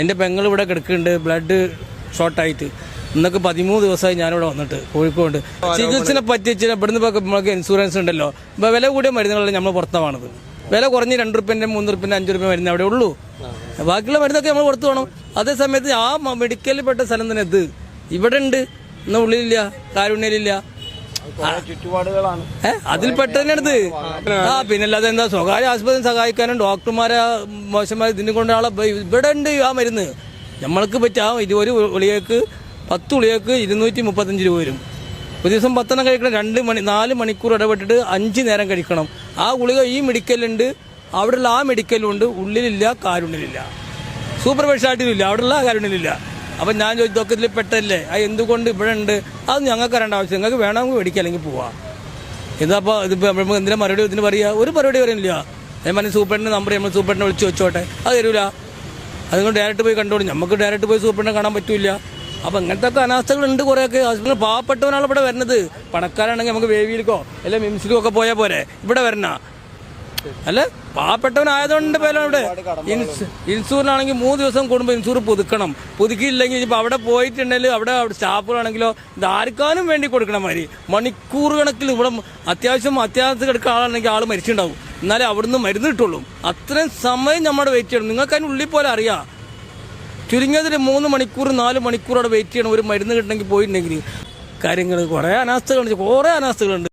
എൻ്റെ പെങ്ങൾ ഇവിടെ കിടക്കുന്നുണ്ട്, ബ്ലഡ് ഷോർട്ടായിട്ട്. ഇന്നൊക്കെ 13 ദിവസമായി ഞാനിവിടെ വന്നിട്ട് കോഴിക്കോട്. ചികിത്സനെ പറ്റി ഇവിടുന്ന് നമുക്ക് ഇൻഷുറൻസ് ഉണ്ടല്ലോ. ഇപ്പോൾ വില കൂടിയ മരുന്നുകളല്ല നമ്മൾ പുറത്താണത്. വില കുറഞ്ഞ് 2 രൂപേൻ്റെ 3 രൂപേൻ്റെ 5 രൂപ മരുന്ന് അവിടെ ഉള്ളൂ. ബാക്കിയുള്ള മരുന്നൊക്കെ നമ്മൾ പുറത്ത് വേണം. അതേ സമയത്ത് ആ മെഡിക്കലിൽ പെട്ട സ്ഥലം തന്നെ ഇത് ഇവിടെ ഉണ്ട്, ഇന്ന് ഉള്ളിലില്ല, കാരുണ്യയിലില്ല. ചുറ്റുപാടുകളാണ് അതിൽ പെട്ടതിനടുത്ത്. പിന്നല്ലാതെ എന്താ, സ്വകാര്യ ആശുപത്രി സഹായിക്കാനും ഡോക്ടർമാരെ മോശമായി ഇതിനെ കൊണ്ട് ആളെ ഇവിടെ ഉണ്ട് ആ മരുന്ന്. നമ്മൾക്ക് പറ്റാ ഒരു ഗുളികക്ക് 10 ഗുളികക്ക് 235 രൂപ വരും. ഒരു ദിവസം 10 കഴിക്കണം. 4 മണിക്കൂർ ഇടപെട്ടിട്ട് 5 നേരം കഴിക്കണം. ആ ഗുളിക ഈ മെഡിക്കലുണ്ട്, അവിടെയുള്ള ആ മെഡിക്കലുണ്ട്, ഉള്ളിലില്ല, കാരുണ്യയിലില്ല, സൂപ്പർ സ്പെഷ്യാലിറ്റിയിലില്ല, അവിടെയുള്ള കാരുണ്യയിലില്ല. അപ്പം ഞാൻ ചോദിച്ചൊക്കെ ഇതിൽ പെട്ടല്ലേ, അത് എന്തുകൊണ്ട് ഇവിടെ ഉണ്ട്? അത് ഞങ്ങൾക്ക് അറിയേണ്ട ആവശ്യം, നിങ്ങൾക്ക് വേണമെങ്കിൽ മേടിക്കുക, അല്ലെങ്കിൽ പോവാം. ഇതപ്പോൾ ഇതിപ്പോൾ എന്തിനാ മറുപടി ഇതിന് പറയുക? ഒരു പരിപാടി പറയുന്നില്ല. ഞാൻ സൂപ്പറിൻ്റെ നമ്പർ നമ്മൾ സൂപ്പറിനെ വിളിച്ച് വെച്ചോട്ടെ, അത് തരൂല. അതുകൊണ്ട് ഡയറക്റ്റ് പോയി കണ്ടോളൂ. നമുക്ക് ഡയറക്റ്റ് പോയി സൂപ്പറിനെ കാണാൻ പറ്റില്ല. അപ്പം ഇങ്ങനത്തെ ഒക്കെ അനാസ്ഥകളുണ്ട് കുറേയൊക്കെ. ഹോസ്പിറ്റലിൽ പാവപ്പെട്ടവനാണ് ഇവിടെ വരുന്നത്. പണക്കാരാണെങ്കിൽ നമുക്ക് വേവിയിലേക്കോ അല്ലെങ്കിൽ മിംസിലോ ഒക്കെ പോയാൽ പോരെ, ഇവിടെ വരണ അല്ല. പാവപ്പെട്ടവനായതുകൊണ്ട് പേരാണ് ഇവിടെ. ഇൻഷൂറിനാണെങ്കിൽ 3 ദിവസം കൂടുമ്പോൾ ഇൻഷൂർ പുതുക്കണം. പുതുക്കിയില്ലെങ്കിൽ ഇപ്പോൾ അവിടെ പോയിട്ടുണ്ടെങ്കിൽ അവിടെ സ്റ്റാഫുകളാണെങ്കിലോ ഇത് ആർക്കാനും വേണ്ടി കൊടുക്കണം. മാതിരി മണിക്കൂർ കണക്കിൽ ഇവിടെ അത്യാവശ്യം കിടക്കുന്ന ആളാണെങ്കിൽ ആൾ മരിച്ചിട്ടുണ്ടാവും, എന്നാലേ അവിടുന്ന് മരുന്ന് കിട്ടുള്ളൂ. അത്രയും സമയം നമ്മുടെ വെയിറ്റ് ചെയ്യണം. നിങ്ങൾക്ക് അതിന് ഉള്ളിൽ പോലെ അറിയാം. ചുരുങ്ങിയതിൽ 3 മണിക്കൂർ 4 മണിക്കൂർ അവിടെ വെയിറ്റ് ചെയ്യണം ഒരു മരുന്ന് കിട്ടണമെങ്കിൽ. പോയിട്ടുണ്ടെങ്കിൽ കാര്യങ്ങൾ കുറേ അനാസ്ഥകളുണ്ട്.